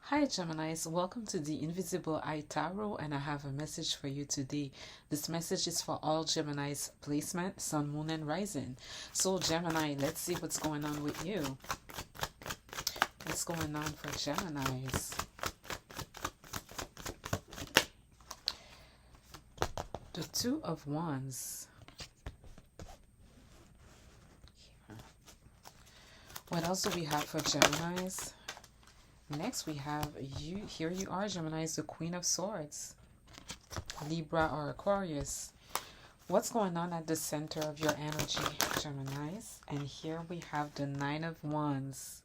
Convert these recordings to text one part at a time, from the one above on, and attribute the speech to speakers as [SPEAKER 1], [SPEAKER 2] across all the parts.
[SPEAKER 1] Hi Geminis, welcome to the Invisible Eye Tarot, and I have a message for you today. This message is for all Geminis placement, Sun, Moon, and Rising. So Gemini, let's see what's going on with you. What's going on for Geminis? The Two of Wands. What else do we have for Geminis? Next we have you. Here you are, Gemini, the Queen of Swords, Libra or Aquarius. What's going on at the center of your energy, Geminis? And here we have the Nine of Wands.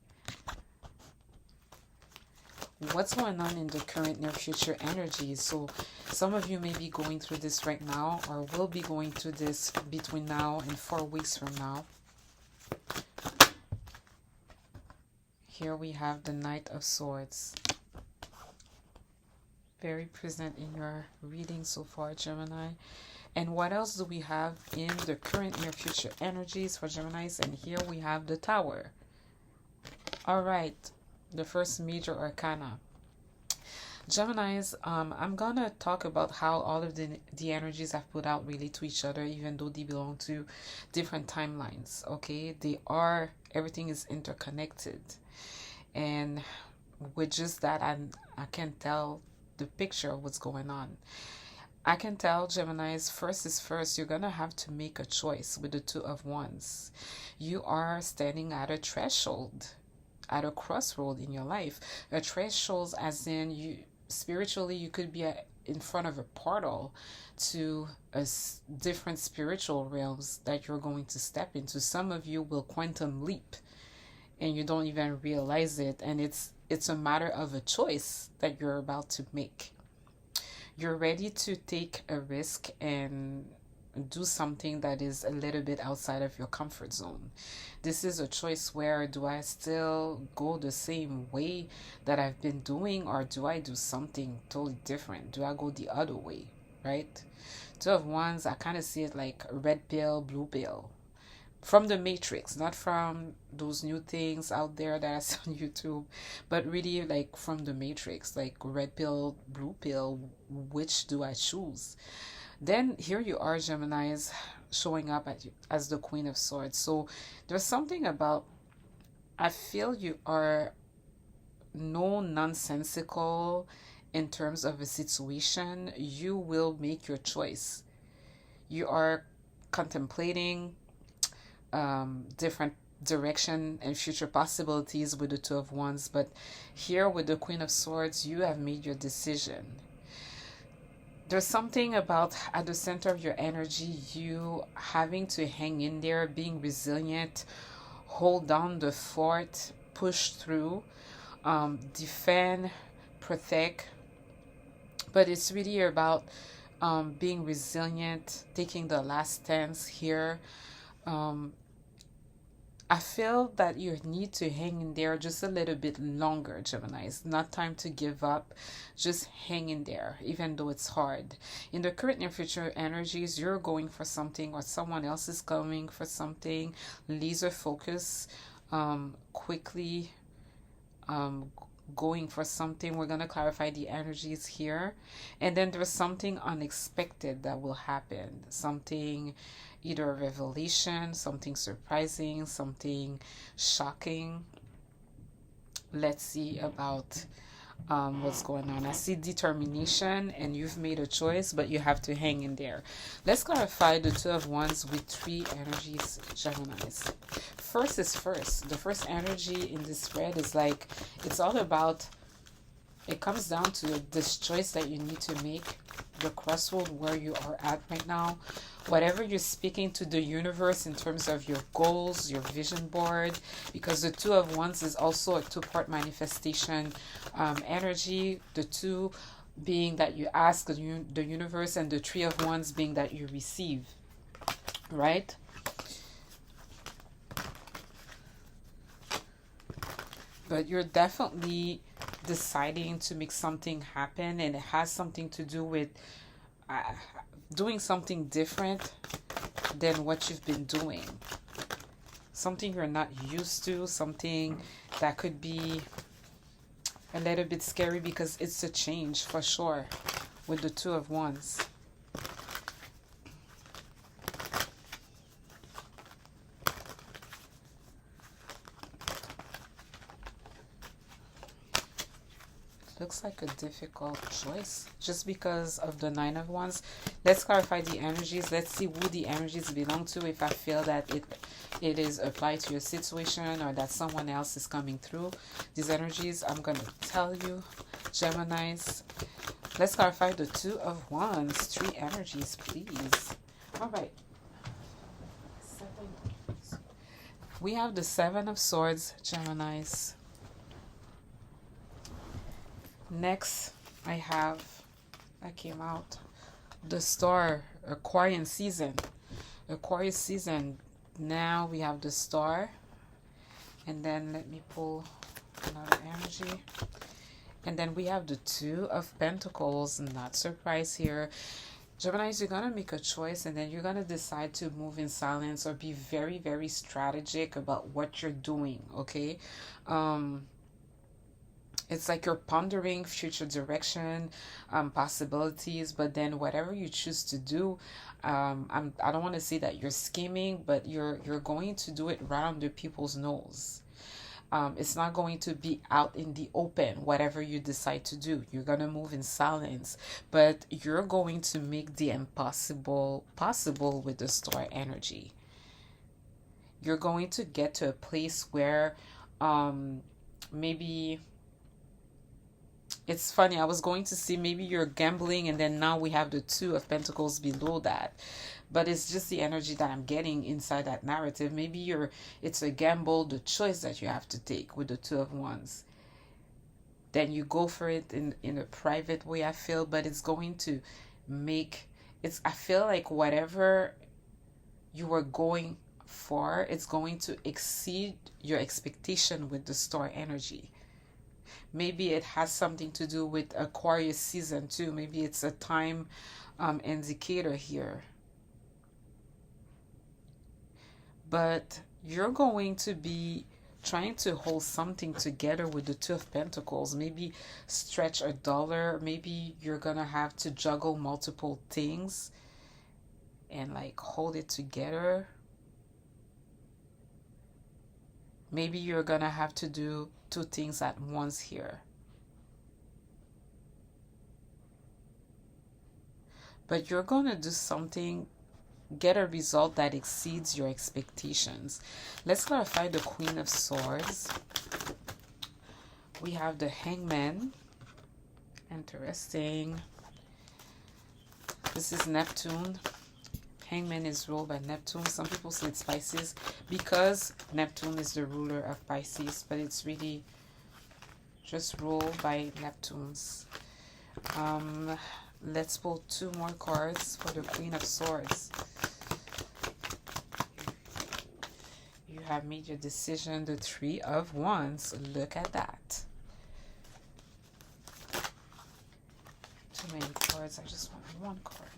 [SPEAKER 1] What's going on in the current near future energy? So some of you may be going through this right now, or will be going through this between now and 4 weeks from now. Here we have the Knight of Swords. Very present in your reading so far, Gemini. And what else do we have in the current near future energies for Geminis? And here we have the Tower. All right, the first major arcana. Geminis, I'm gonna talk about how all of the energies I've put out relate to each other, even though they belong to different timelines. Okay, everything is interconnected. And with just that, I can tell the picture of what's going on. I can tell, Geminis, first is first, you're going to have to make a choice with the Two of Wands. You are standing at a threshold, at a crossroad in your life. A threshold as in, you spiritually, you could be in front of a portal to different spiritual realms that you're going to step into. Some of you will quantum leap and you don't even realize it, and it's a matter of a choice that you're about to make. You're ready to take a risk and do something that is a little bit outside of your comfort zone. This is a choice where, do I still go the same way that I've been doing, or do I do something totally different? Do I go the other way, right? Two of Wands, I kind of see it like red pill, blue pill. From the Matrix, not from those new things out there that I see on YouTube, but really like from the Matrix, like red pill, blue pill, which do I choose? Then here you are, Geminis, showing up as the Queen of Swords. So there's something about, I feel you are no nonsensical in terms of a situation. You will make your choice. You are contemplating different direction and future possibilities with the Two of Wands, but here with the Queen of Swords, you have made your decision. There's something about at the center of your energy, you having to hang in there, being resilient, hold down the fort, push through, defend, protect, but it's really about being resilient, taking the last stance here. I feel that you need to hang in there just a little bit longer, Gemini. It's not time to give up. Just hang in there, even though it's hard. In the current and future energies, you're going for something or someone else is going for something. Laser focus, quickly going for something. We're going to clarify the energies here. And then there's something unexpected that will happen. Something, either a revelation, something surprising, something shocking. Let's see about what's going on. I see determination, and you've made a choice, but you have to hang in there. Let's clarify the Two of Wands with three energies, Geminis. First is first. The first energy in this spread is like, it's all about, it comes down to this choice that you need to make, the crossroad where you are at right now. Whatever you're speaking to the universe in terms of your goals, your vision board, because the Two of Wands is also a two-part manifestation energy. The two being that you ask the universe, and the Three of Wands being that you receive, right? But you're definitely deciding to make something happen, and it has something to do with doing something different than what you've been doing. Something you're not used to, something that could be A little bit scary because it's a change for sure with the Two of Wands. Looks like a difficult choice just because of the Nine of Wands. Let's clarify the energies. Let's see who the energies belong to. If I feel that it is applied to your situation or that someone else is coming through these energies, I'm going to tell you, Geminis. Let's clarify the Two of Wands. 3 energies, please. All right. We have the Seven of Swords, Geminis. Next, I came out, the Star, Aquarius season. Aquarius season. Now we have the Star. And then let me pull another energy. And then we have the Two of Pentacles. Not surprised here. Geminis, you're going to make a choice and then you're going to decide to move in silence or be very, very strategic about what you're doing, okay? It's like you're pondering future direction, possibilities, but then whatever you choose to do, I don't want to say that you're scheming, but you're going to do it right under people's nose. It's not going to be out in the open, whatever you decide to do. You're going to move in silence, but you're going to make the impossible possible with the Star energy. You're going to get to a place where maybe... It's funny, I was going to see maybe you're gambling and then now we have the Two of Pentacles below that. But it's just the energy that I'm getting inside that narrative. Maybe it's a gamble, the choice that you have to take with the Two of Wands. Then you go for it in a private way, I feel, but it's going to I feel like whatever you were going for, it's going to exceed your expectation with the Star energy. Maybe it has something to do with Aquarius season too. Maybe it's a time indicator here. But you're going to be trying to hold something together with the Two of Pentacles. Maybe stretch a dollar. Maybe you're going to have to juggle multiple things and like hold it together. Maybe you're going to have to do 2 things at once here. But you're going to do something, get a result that exceeds your expectations. Let's clarify the Queen of Swords. We have the Hangman. Interesting. This is Neptune. Hangman is ruled by Neptune. Some people say it's Pisces because Neptune is the ruler of Pisces, but it's really just ruled by Neptunes. Let's pull 2 more cards for the Queen of Swords. You have made your decision, the 3 of Wands. Look at that. Too many cards. I just want 1 card.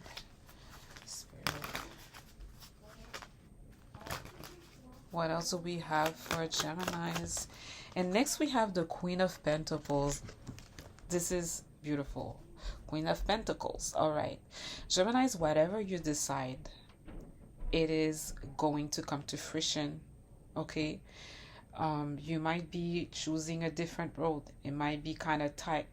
[SPEAKER 1] What else do we have for Geminis? And next we have the Queen of Pentacles. This is beautiful. Queen of Pentacles. All right. Geminis, whatever you decide, it is going to come to fruition. Okay? You might be choosing a different road. It might be kind of tight.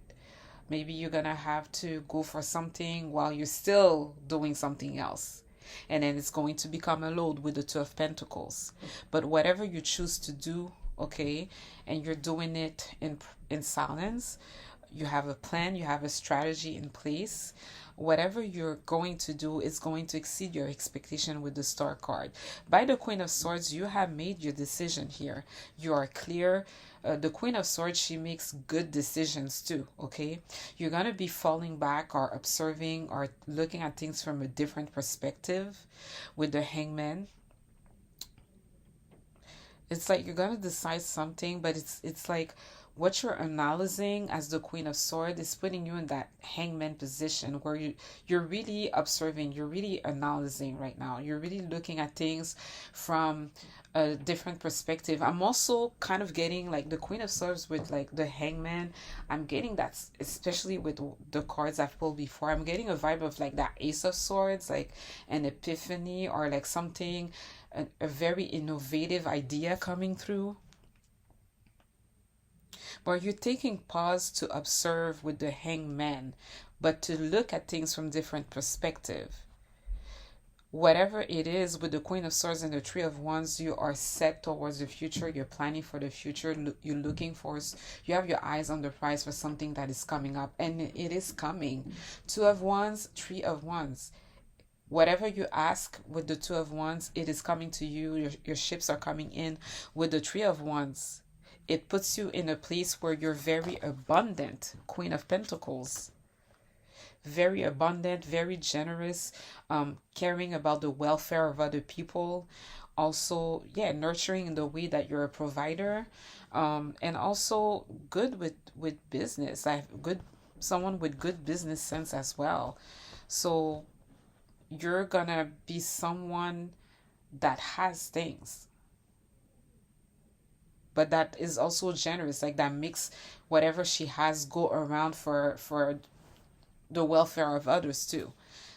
[SPEAKER 1] Maybe you're going to have to go for something while you're still doing something else. And then it's going to become a load with the Two of Pentacles. But whatever you choose to do, okay, and you're doing it in silence, you have a plan, you have a strategy in place. Whatever you're going to do is going to exceed your expectation with the Star card. By the Queen of Swords, you have made your decision here. You are clear. The Queen of Swords, she makes good decisions too, okay? You're going to be falling back or observing or looking at things from a different perspective with the Hangman. It's like you're going to decide something, but it's like what you're analyzing as the Queen of Swords is putting you in that hangman position where you're really observing, you're really analyzing right now. You're really looking at things from a different perspective. I'm also kind of getting like the Queen of Swords with like the hangman. I'm getting that, especially with the cards I've pulled before. I'm getting a vibe of like that Ace of Swords, like an epiphany or like something, a very innovative idea coming through. But you're taking pause to observe with the hangman, but to look at things from different perspective. Whatever it is with the Queen of Swords and the Three of Wands, you are set towards the future. You're planning for the future. You're looking for, you have your eyes on the prize for something that is coming up, and it is coming. Two of Wands, Three of Wands. Whatever you ask with the Two of Wands, it is coming to you. Your ships are coming in. With the Three of Wands, it puts you in a place where you're very abundant. Queen of Pentacles. Very abundant, very generous, caring about the welfare of other people. Also, yeah, nurturing in the way that you're a provider. And also good with business. I have someone with good business sense as well. So you're gonna be someone that has things, but that is also generous, like that makes whatever she has go around for the welfare of others too,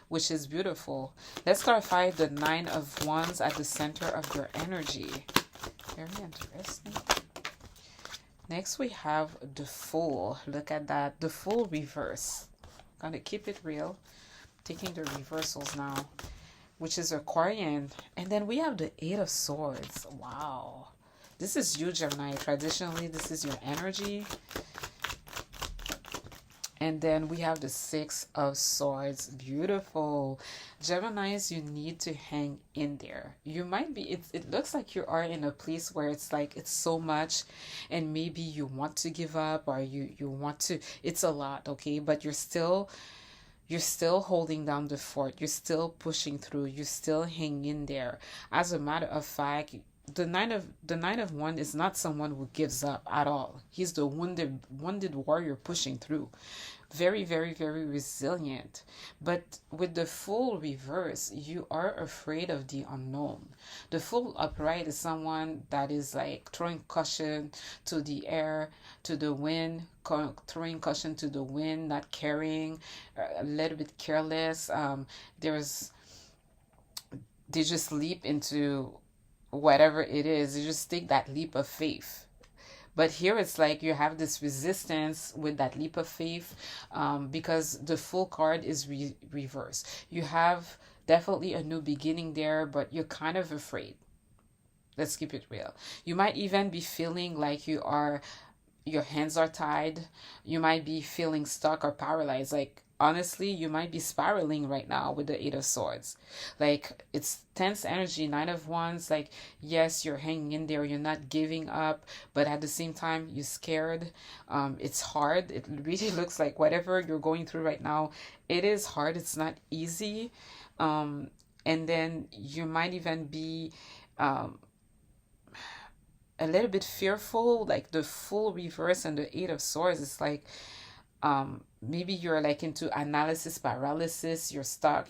[SPEAKER 1] which is beautiful. Let's clarify the Nine of Wands at the center of your energy. Very interesting. Next we have the Fool. Look at that, the Fool reverse. Gonna keep it real. Taking the reversals now, which is Aquarian. And then we have the Eight of Swords. Wow. This is you, Gemini. Traditionally, this is your energy. And then we have the Six of Swords. Beautiful. Geminis, you need to hang in there. You might be, it looks like you are in a place where it's like, it's so much, and maybe you want to give up, or you want to, it's a lot, okay? But you're still holding down the fort. You're still pushing through. You're still hanging in there. As a matter of fact, the nine of Wands is not someone who gives up at all. He's the wounded warrior pushing through. Very, very, very resilient. But with the Fool reverse, you are afraid of the unknown. The Fool upright is someone that is like throwing caution to the air, to the wind, throwing caution to the wind, not caring, a little bit careless. They just leap into whatever it is. You just take that leap of faith. But here it's like you have this resistance with that leap of faith, because the Fool card is reversed. You have definitely a new beginning there, but you're kind of afraid. Let's keep it real. You might even be feeling like your hands are tied. You might be feeling stuck or paralyzed. Like, honestly, you might be spiraling right now with the Eight of Swords. Like, it's tense energy. Nine of Wands, like, yes, you're hanging in there, you're not giving up, but at the same time, you're scared. It's hard. It really looks like whatever you're going through right now, it is hard. It's not easy. And then you might even be a little bit fearful. Like the Fool reverse and the Eight of Swords, it's like, maybe you're like into analysis paralysis. You're stuck.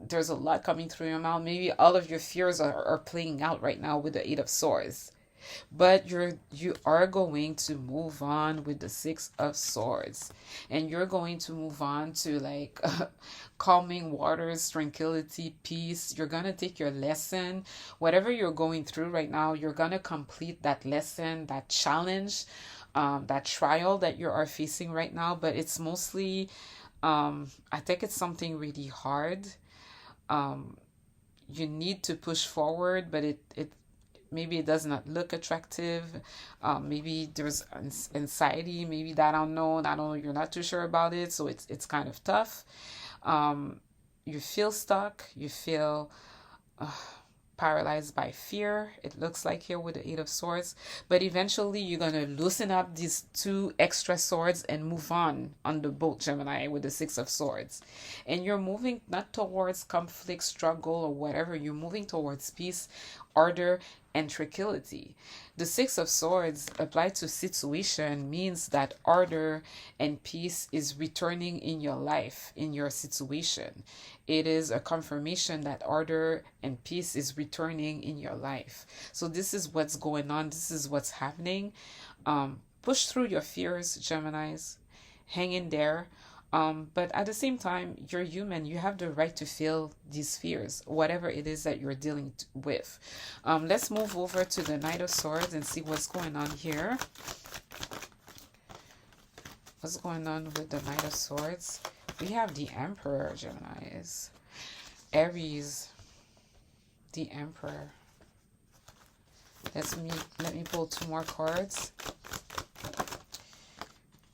[SPEAKER 1] There's a lot coming through your mouth. Maybe all of your fears are playing out right now with the Eight of Swords. But you are going to move on with the Six of Swords, and you're going to move on to like calming waters, tranquility, peace. You're gonna take your lesson. Whatever you're going through right now, you're gonna complete that lesson, that challenge, that trial that you are facing right now. But it's mostly, I think it's something really hard. You need to push forward, but it maybe it does not look attractive. Maybe there's anxiety, maybe that unknown. I don't know, you're not too sure about it, so it's kind of tough. You feel stuck. You feel paralyzed by fear, it looks like here with the Eight of Swords. But eventually you're going to loosen up these two extra swords and move on the boat, Gemini, with the Six of Swords. And you're moving not towards conflict, struggle, or whatever. You're moving towards peace, order, and tranquility. The Six of Swords applied to situation means that order and peace is returning in your life, in your situation. It is a confirmation that order and peace is returning in your life. So this is what's going on. This is what's happening. Push through your fears, Geminis. Hang in there. But at the same time, you're human. You have the right to feel these fears, whatever it is that you're dealing with. Let's move over to the Knight of Swords and see what's going on here. What's going on with the Knight of Swords? We have the Emperor, Geminis. Aries, the Emperor. Let me pull two more cards.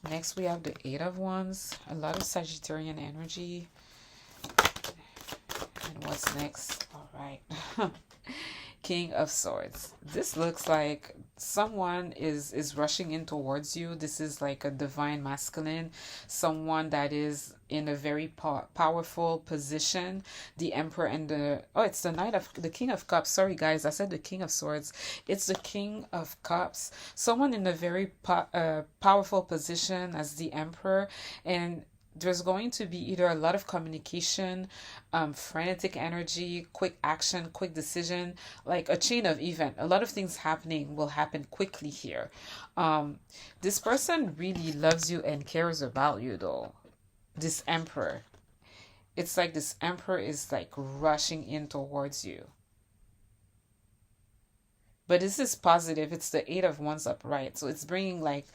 [SPEAKER 1] Next, we have the Eight of Wands. A lot of Sagittarian energy. And what's next? All right. King of Swords. This looks like someone is rushing in towards you. This is like a divine masculine, someone that is in a very powerful position. The Emperor and it's the King of Cups. Sorry guys, I said the King of Swords. It's the King of Cups. Someone in a very powerful position as the Emperor, and there's going to be either a lot of communication, frenetic energy, quick action, quick decision, like a chain of event. A lot of things will happen quickly here. This person really loves you and cares about you though. This Emperor. It's like this Emperor is like rushing in towards you. But this is positive. It's the Eight of Wands upright. So it's bringing like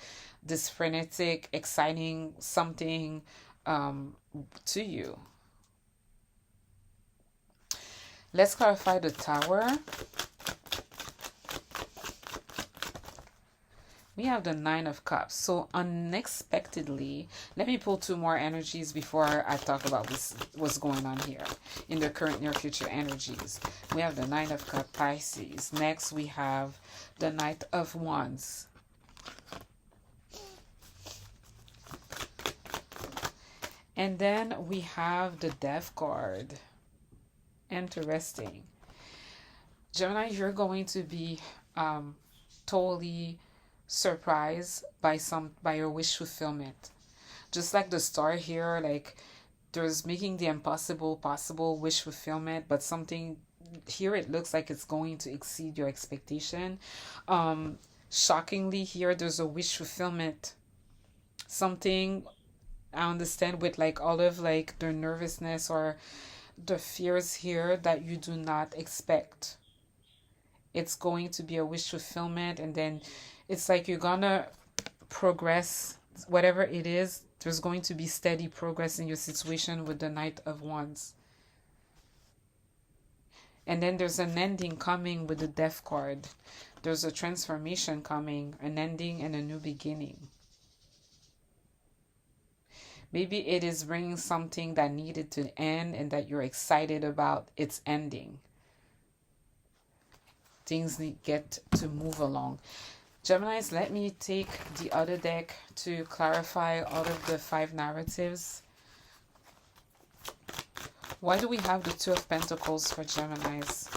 [SPEAKER 1] this frenetic, exciting something to you. Let's clarify the Tower. We have the Nine of Cups. So unexpectedly, let me pull two more energies before I talk about what's going on here in the current near future energies. We have the Nine of Cups, Pisces. Next, we have the Knight of Wands. And then we have the Death card. Interesting. Gemini, you're going to be totally surprised by your wish fulfillment. Just like the star here, like there's making the impossible possible, wish fulfillment, but something here it looks like it's going to exceed your expectation. Shockingly here, there's a wish fulfillment. Something I understand with like all of like the nervousness or the fears here that you do not expect. It's going to be a wish fulfillment, and then it's like you're gonna progress, whatever it is. There's going to be steady progress in your situation with the Knight of Wands. And then there's an ending coming with the Death card. There's a transformation coming, an ending and a new beginning. Maybe it is bringing something that needed to end and that you're excited about its ending. Things get to move along. Geminis, let me take the other deck to clarify all of the 5 narratives. Why do we have the Two of Pentacles for Geminis?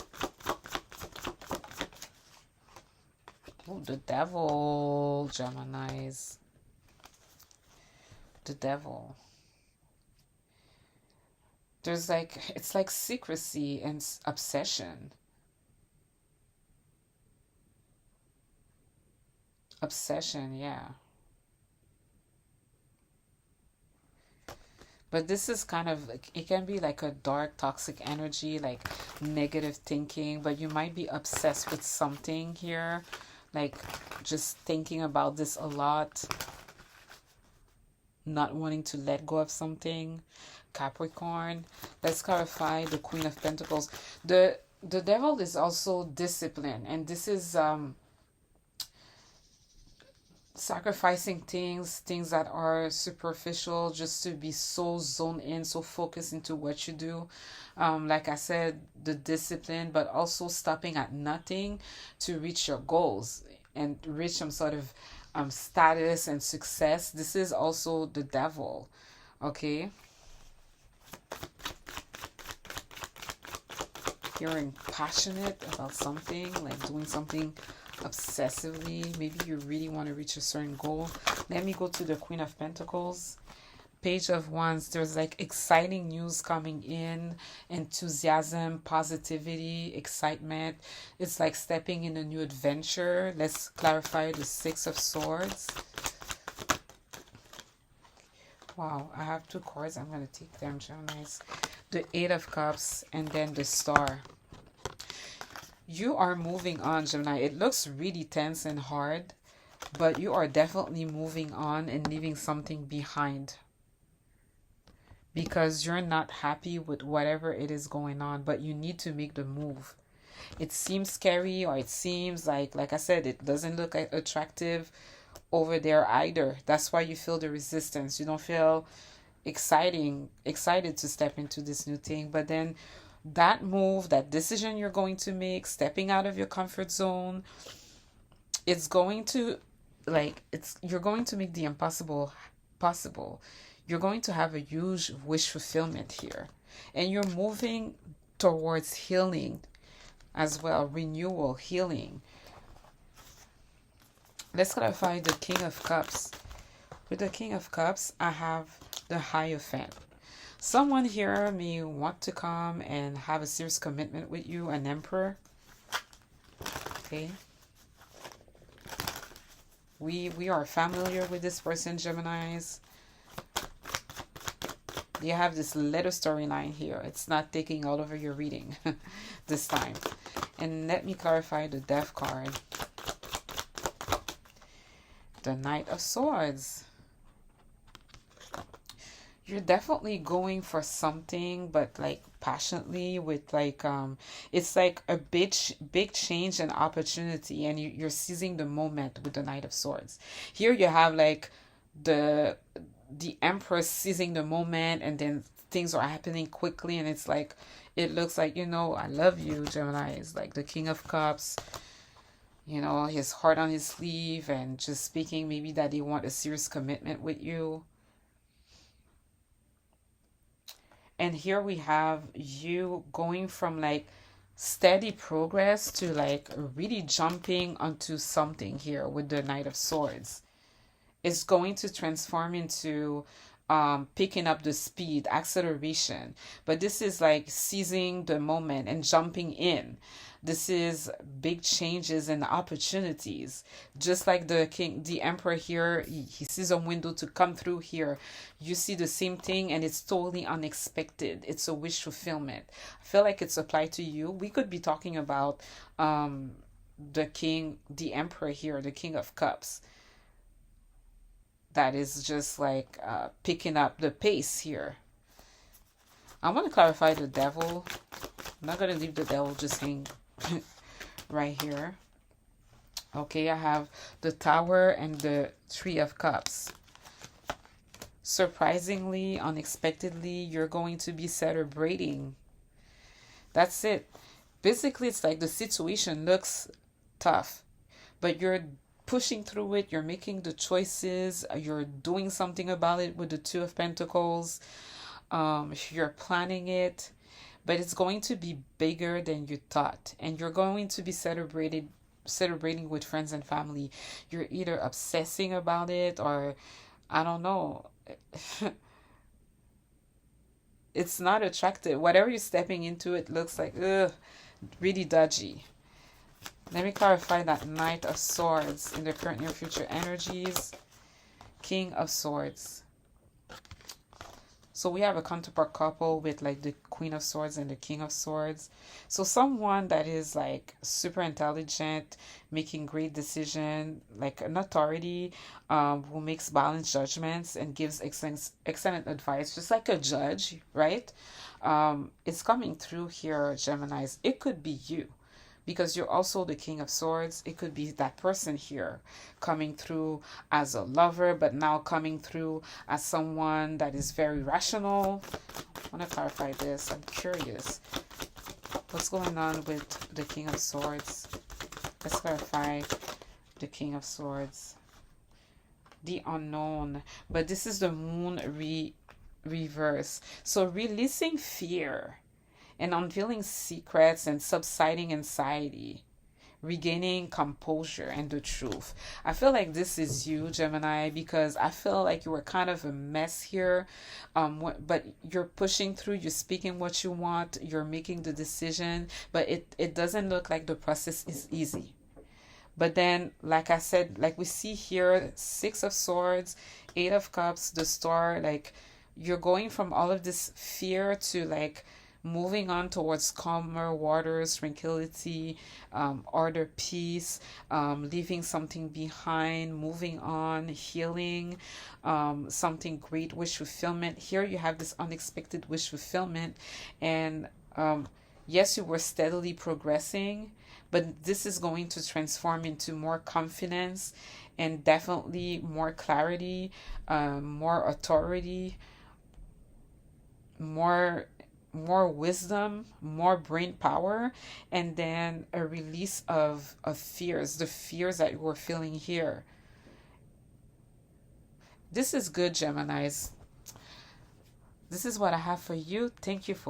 [SPEAKER 1] Oh, the Devil, Geminis. The Devil. There's like, it's like secrecy and obsession. Obsession, yeah. But this is kind of like, it can be like a dark, toxic energy, like negative thinking, but you might be obsessed with something here, like just thinking about this a lot, not wanting to let go of something. Capricorn. Let's clarify the Queen of Pentacles. The Devil is also discipline, and this is sacrificing things that are superficial just to be so zoned in, so focused into what you do. Like I said, the discipline, but also stopping at nothing to reach your goals and reach some sort of status and success. This is also the Devil. Okay, hearing passionate about something, like doing something obsessively. Maybe you really want to reach a certain goal. Let me go to the Queen of Pentacles. Page of Wands. There's like exciting news coming in, enthusiasm, positivity, excitement. It's like stepping in a new adventure. Let's clarify the Six of Swords. Wow, I have two cards. I'm going to take them, Geminis. The Eight of Cups and then the Star. You are moving on, Gemini. It looks really tense and hard, but you are definitely moving on and leaving something behind, because you're not happy with whatever it is going on, but you need to make the move. It seems scary, or it seems like I said, it doesn't look attractive over there either. That's why you feel the resistance. You don't feel excited to step into this new thing. But then that move, that decision you're going to make, stepping out of your comfort zone, it's going to you're going to make the impossible possible. You're going to have a huge wish fulfillment here, and you're moving towards healing as well, renewal, healing. Let's clarify the King of Cups. With the King of Cups, I have the Hierophant. Someone here may want to come and have a serious commitment with you, an Emperor. Okay. We are familiar with this person, Geminis. You have this little storyline here. It's not taking all over your reading this time. And let me clarify the Death card. The Knight of Swords. You're definitely going for something, but like passionately, with like it's like a big change and opportunity, and you're seizing the moment with the Knight of Swords. Here you have like the Empress seizing the moment, and then things are happening quickly, and it's like, it looks like, you know, I love you, Gemini. Is like the King of Cups, you know, his heart on his sleeve, and just speaking maybe that they want a serious commitment with you. And here we have you going from like steady progress to like really jumping onto something here with the Knight of Swords. It's going to transform into picking up the speed, acceleration. But this is like seizing the moment and jumping in. This is big changes and opportunities. Just like the Emperor here, he sees a window to come through here. You see the same thing, and it's totally unexpected. It's a wish fulfillment. I feel like it's applied to you. We could be talking about the Emperor here, the King of Cups. That is just like picking up the pace here. I want to clarify the Devil. I'm not going to leave the Devil just hang right here. Okay, I have the Tower and the Three of Cups. Surprisingly, unexpectedly, you're going to be celebrating. That's it. Basically, it's like the situation looks tough, but you're pushing through it. You're making the choices. You're doing something about it with the Two of Pentacles. You're planning it, but it's going to be bigger than you thought, and you're going to be celebrating with friends and family. You're either obsessing about it, or I don't know. It's not attractive. Whatever you're stepping into, it looks like really dodgy. Let me clarify that Knight of Swords in the current near future energies. King of Swords. So we have a counterpart couple with like the Queen of Swords and the King of Swords. So someone that is like super intelligent, making great decision, like an authority, who makes balanced judgments and gives excellent advice, just like a judge, right? It's coming through here, Geminis. It could be you, because you're also the King of Swords. It could be that person here coming through as a lover, but now coming through as someone that is very rational. I want to clarify this. I'm curious. What's going on with the King of Swords? Let's clarify the King of Swords. The unknown. But this is the Moon reverse. So releasing fear and unveiling secrets and subsiding anxiety, regaining composure and the truth. I feel like this is you, Gemini, because I feel like you were kind of a mess here. But you're pushing through, you're speaking what you want, you're making the decision, but it doesn't look like the process is easy. But then, like I said, like we see here, Six of Swords, Eight of Cups, the Star, like you're going from all of this fear to like moving on towards calmer waters, tranquility, order, peace, leaving something behind, moving on, healing, something great, wish fulfillment. Here you have this unexpected wish fulfillment, and yes, you were steadily progressing, but this is going to transform into more confidence and definitely more clarity, more authority, more wisdom, more brain power, and then a release of fears, the fears that you were feeling here. This is good, Geminis. This is what I have for you. Thank you for